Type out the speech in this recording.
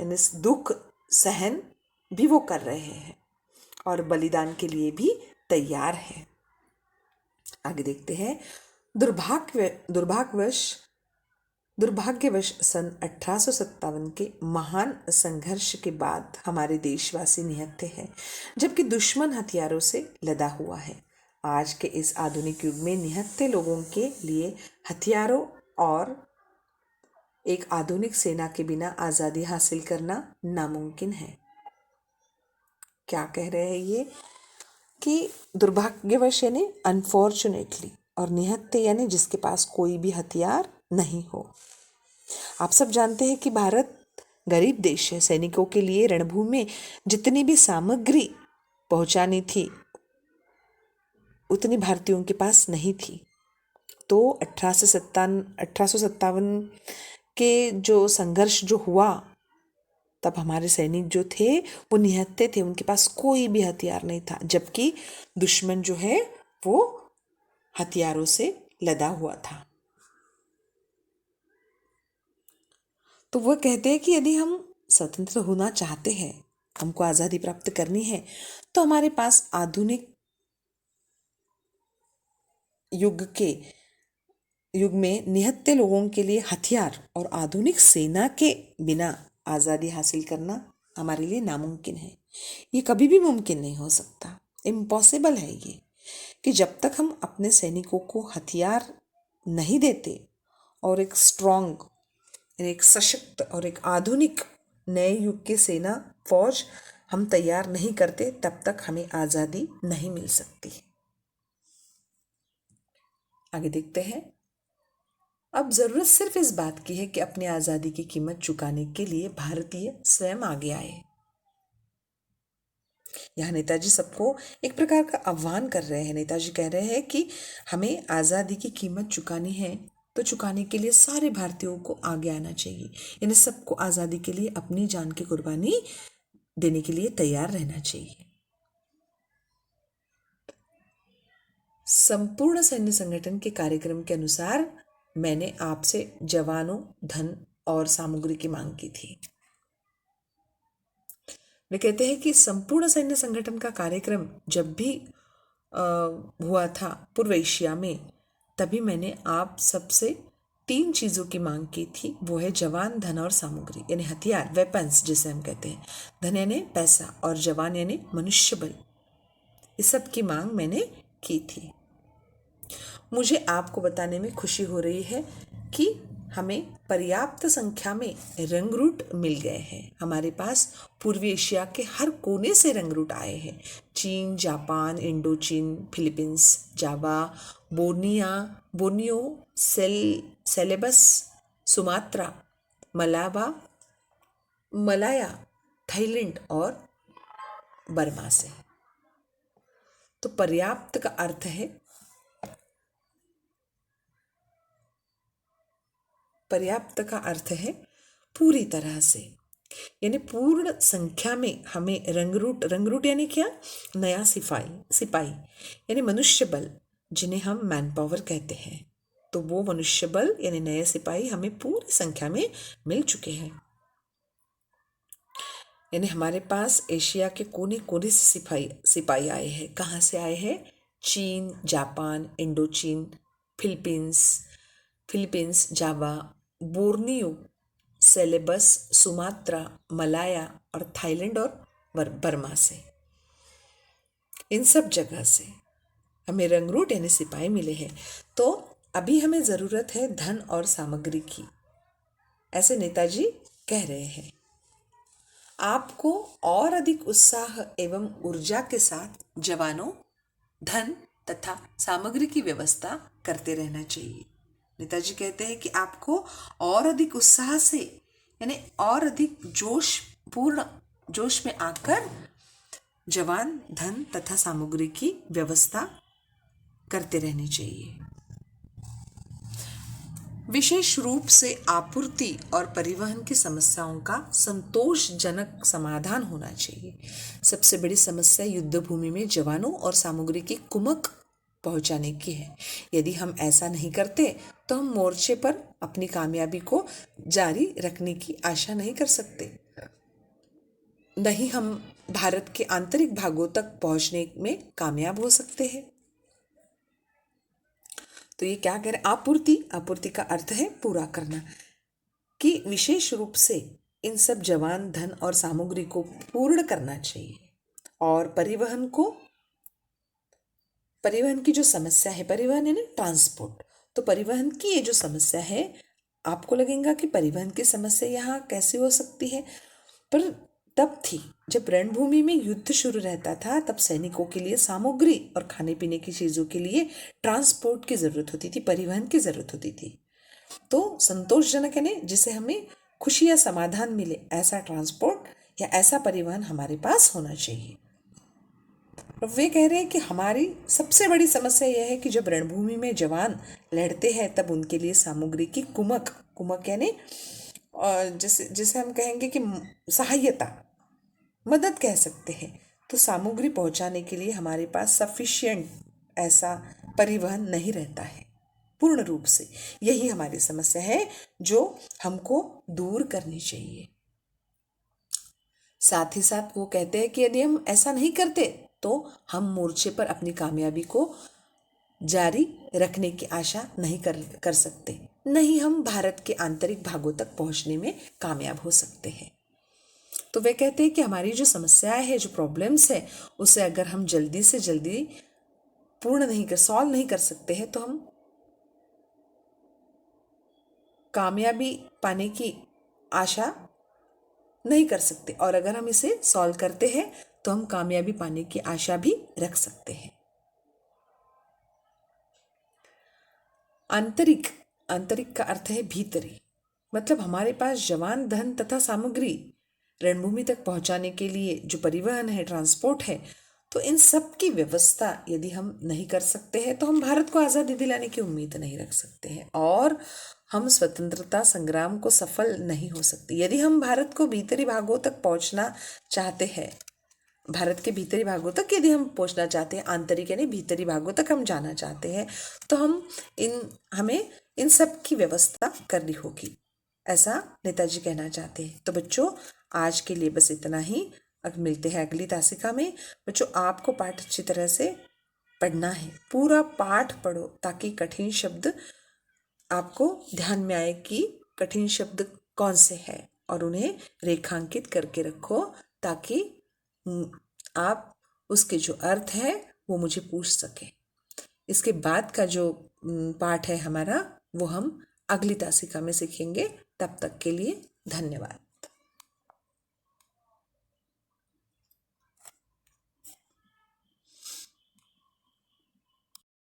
यानी दुख सहन भी वो कर रहे हैं और बलिदान के लिए भी तैयार है। आगे देखते हैं। दुर्भाग्यवश सन 1857 के महान संघर्ष के बाद हमारे देशवासी निहत्थे हैं, जबकि दुश्मन हथियारों से लदा हुआ है। आज के इस आधुनिक युग में निहत्थे लोगों के लिए हथियारों और एक आधुनिक सेना के बिना आज़ादी हासिल करना नामुमकिन है। क्या कह रहे हैं ये कि दुर्भाग्यवश यानी अनफॉर्चुनेटली, और निहत्थे यानी जिसके पास कोई भी हथियार नहीं हो। आप सब जानते हैं कि भारत गरीब देश है। सैनिकों के लिए रणभूमि में जितनी भी सामग्री पहुंचानी थी उतनी भारतीयों के पास नहीं थी। तो 1857 के जो संघर्ष जो हुआ, तब हमारे सैनिक जो थे वो निहत्थे थे, उनके पास कोई भी हथियार नहीं था, जबकि दुश्मन जो है वो हथियारों से लदा हुआ था। तो वह कहते हैं कि यदि हम स्वतंत्र होना चाहते हैं, हमको आज़ादी प्राप्त करनी है, तो हमारे पास आधुनिक युग में निहत्थे लोगों के लिए हथियार और आधुनिक सेना के बिना आज़ादी हासिल करना हमारे लिए नामुमकिन है। ये कभी भी मुमकिन नहीं हो सकता, इम्पॉसिबल है ये, कि जब तक हम अपने सैनिकों को हथियार नहीं देते और एक स्ट्रॉन्ग, एक सशक्त और एक आधुनिक नए युग की सेना फौज हम तैयार नहीं करते, तब तक हमें आज़ादी नहीं मिल सकती। आगे देखते हैं। अब ज़रूरत सिर्फ इस बात की है कि अपनी आज़ादी की कीमत चुकाने के लिए भारतीय स्वयं आगे आए। यहाँ नेताजी सबको एक प्रकार का आह्वान कर रहे हैं। नेताजी कह रहे हैं कि हमें आज़ादी की कीमत चुकानी है, तो चुकाने के लिए सारे भारतीयों को आगे आना चाहिए। यानी सबको आज़ादी के लिए अपनी जान की कुर्बानी देने के लिए तैयार रहना चाहिए। संपूर्ण सैन्य संगठन के कार्यक्रम के अनुसार मैंने आपसे जवानों, धन और सामग्री की मांग की थी। वे कहते हैं कि संपूर्ण सैन्य संगठन का कार्यक्रम जब भी हुआ था पूर्व एशिया में, तभी मैंने आप सबसे 3 चीज़ों की मांग की थी। वो है जवान, धन और सामग्री, यानी हथियार, वेपन्स जिसे हम कहते हैं। धन यानी पैसा और जवान यानी मनुष्य बल। इस सब की मांग मैंने की थी। मुझे आपको बताने में खुशी हो रही है कि हमें पर्याप्त संख्या में रंगरूट मिल गए हैं। हमारे पास पूर्वी एशिया के हर कोने से रंगरूट आए हैं। चीन, जापान, इंडोचीन, Philippines, Java, Borneo, Celebes, Sumatra, Malaya, Thailand और बर्मा से। तो पर्याप्त का अर्थ है पूरी तरह से, यानी पूर्ण संख्या में हमें रंगरूट यानी क्या, नया सिपाही यानी मनुष्य बल, जिन्हें हम मैन पावर कहते हैं। तो वो मनुष्य बल यानी नए सिपाही हमें पूरी संख्या में मिल चुके हैं। यानी हमारे पास एशिया के कोने कोने से सिपाही आए हैं। कहाँ से आए हैं? चीन, जापान, इंडोचीन, Philippines, Java, Borneo, Celebes, Sumatra, Malaya और थाईलैंड और बर्मा से। इन सब जगह से हमें रंगरूट यानी सिपाही मिले हैं। तो अभी हमें ज़रूरत है धन और सामग्री की, ऐसे नेताजी कह रहे हैं। आपको और अधिक उत्साह एवं ऊर्जा के साथ जवानों, धन तथा सामग्री की व्यवस्था करते रहना चाहिए। नेताजी कहते हैं कि आपको और अधिक उत्साह से, यानी और अधिक जोश में आकर जवान, धन तथा सामग्री की व्यवस्था करते रहनी चाहिए। विशेष रूप से आपूर्ति और परिवहन की समस्याओं का संतोषजनक समाधान होना चाहिए। सबसे बड़ी समस्या युद्ध भूमि में जवानों और सामग्री की कुमक पहुंचाने की है। यदि हम ऐसा नहीं करते तो हम मोर्चे पर अपनी कामयाबी को जारी रखने की आशा नहीं कर सकते। नहीं हम भारत के आंतरिक भागों तक पहुंचने में कामयाब हो सकते हैं। तो ये क्या कह रहे हैं? आपूर्ति, आपूर्ति का अर्थ है पूरा करना, कि विशेष रूप से इन सब जवान, धन और सामग्री को पूर्ण करना चाहिए। और परिवहन की जो समस्या है, परिवहन है ना ट्रांसपोर्ट, तो परिवहन की ये जो समस्या है, आपको लगेगा कि परिवहन की समस्या यहाँ कैसे हो सकती है, पर तब थी जब रणभूमि में युद्ध शुरू रहता था। तब सैनिकों के लिए सामग्री और खाने पीने की चीज़ों के लिए ट्रांसपोर्ट की ज़रूरत होती थी, परिवहन की ज़रूरत होती थी। तो संतोषजनक है ना, जिसे हमें खुशी या समाधान मिले, ऐसा ट्रांसपोर्ट या ऐसा परिवहन हमारे पास होना चाहिए। और वे कह रहे हैं कि हमारी सबसे बड़ी समस्या यह है कि जब रणभूमि में जवान लड़ते हैं तब उनके लिए सामग्री की कुमक, कुमक यानी जिसे जिसे हम कहेंगे कि सहायता, मदद कह सकते हैं, तो सामग्री पहुंचाने के लिए हमारे पास सफिशिएंट ऐसा परिवहन नहीं रहता है पूर्ण रूप से। यही हमारी समस्या है जो हमको दूर करनी चाहिए। साथ ही साथ वो कहते हैं कि यदि हम ऐसा नहीं करते तो हम मोर्चे पर अपनी कामयाबी को जारी रखने की आशा नहीं कर सकते, नहीं हम भारत के आंतरिक भागों तक पहुंचने में कामयाब हो सकते हैं। तो वे कहते हैं कि हमारी जो समस्याएं है, जो प्रॉब्लम्स है, उसे अगर हम जल्दी से जल्दी सॉल्व नहीं कर सकते हैं तो हम कामयाबी पाने की आशा नहीं कर सकते, और अगर हम इसे सॉल्व करते हैं तो हम कामयाबी पाने की आशा भी रख सकते हैं। आंतरिक, आंतरिक का अर्थ है भीतरी, मतलब हमारे पास जवान, धन तथा सामग्री रणभूमि तक पहुंचाने के लिए जो परिवहन है, ट्रांसपोर्ट है, तो इन सब की व्यवस्था यदि हम नहीं कर सकते हैं तो हम भारत को आज़ादी दिलाने की उम्मीद नहीं रख सकते हैं, और हम स्वतंत्रता संग्राम को सफल नहीं हो सकते। यदि हम भारत को भीतरी भागों तक पहुंचना चाहते हैं, भारत के भीतरी भागों तक यदि हम पहुंचना चाहते हैं, आंतरिक यानी भीतरी भागों तक हम जाना चाहते हैं, तो हमें इन सब की व्यवस्था करनी होगी, ऐसा नेताजी कहना चाहते हैं। तो बच्चों, आज के लिए बस इतना ही। अब मिलते हैं अगली तासिका में। बच्चों, आपको पाठ अच्छी तरह से पढ़ना है, पूरा पाठ पढ़ो ताकि कठिन शब्द आपको ध्यान में आए कि कठिन शब्द कौन से हैं, और उन्हें रेखांकित करके रखो ताकि आप उसके जो अर्थ है वो मुझे पूछ सके। इसके बाद का जो पाठ है हमारा, वो हम अगली तासिका में सीखेंगे। तब तक के लिए धन्यवाद।